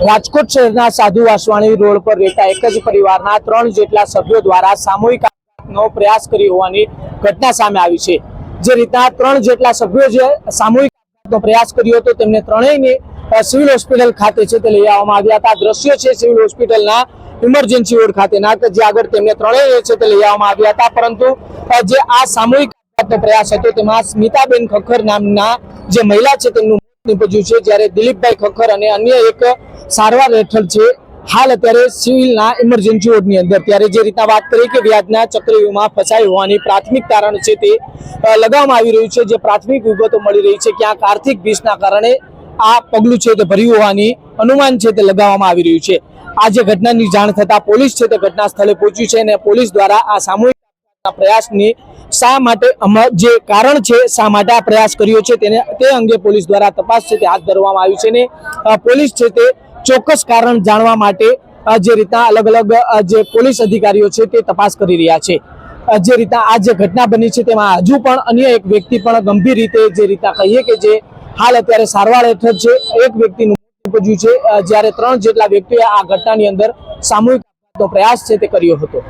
રાજકોટ શહેરના સાધુ વાસવાણી રોડ પર રહેતા એક જ પરિવારના 3 જેટલા સભ્યો દ્વારા સામૂહિક આપઘાતનો પ્રયાસ કર્યો હોવાની ઘટના સામે આવી છે। જે રીતના 3 જેટલા સભ્યો જે સામૂહિક આપઘાતનો પ્રયાસ કર્યો હતો તેમને ત્રણેયને સિવિલ હોસ્પિટલ ખાતે છે તે લઈ આવવામાં આવ્યા હતા। દ્રશ્યો છે સિવિલ હોસ્પિટલના ઇમરજન્સી વોર્ડ ખાતેના કે જે આગળ તેમને ત્રણેય છે તે લઈ આવવામાં આવ્યા હતા, પરંતુ જે આ સામૂહિક આપઘાતનો પ્રયાસ હતો તેમાં સ્મિતાબેન ખખર નામના જે મહિલા છે તેમનું નિપજ્યું છે, જ્યારે દિલીપભાઈ ખખર અને અન્ય એક સારવાર હેઠળ છે હાલ અત્યારે સિવિલના ઇમરજન્સી વોર્ડની અંદર। ત્યારે જે રીતના વાત કરી કે વ્યાજના ચક્રવ્યૂહમાં ફસાઈ હોવાની પ્રાથમિક તારણ છે તે લગાવવામાં આવી રહ્યું છે। જે પ્રાથમિક વિગતો મળી રહી છે ક્યાંક આર્થિક ભીસના કારણે આ પગલું છે તે ભર્યું હોવાની અનુમાન છે તે લગાવવામાં આવી રહ્યું છે। આ જે ઘટનાની જાણ થતા પોલીસ છે તે ઘટના સ્થળે પહોંચ્યું છે અને પોલીસ દ્વારા આ સામૂહિક પ્રયાસની શા માટે જે કારણ છે શા માટે આ પ્રયાસ કર્યો છે તે અંગે પોલીસ દ્વારા તપાસ છે તે હાથ ધરવામાં આવી છે અને પોલીસ છે તે ચોક્કસ કારણ જાણવા માટે જે રીતના અલગ અલગ જે પોલીસ અધિકારીઓ છે તે તપાસ કરી રહ્યા છે। જે રીતના આ જે ઘટના બની છે તેમાં હજુ પણ અન્ય એક વ્યક્તિ પણ ગંભીર રીતે જે રીતના કહીએ કે જે હાલ અત્યારે સારવાર હેઠળ છે, એક વ્યક્તિનું મોત નીપજ્યું છે, જ્યારે 3 જેટલા વ્યક્તિઓએ આ ઘટનાની અંદર સામૂહિક પ્રયાસ છે તે કર્યો હતો।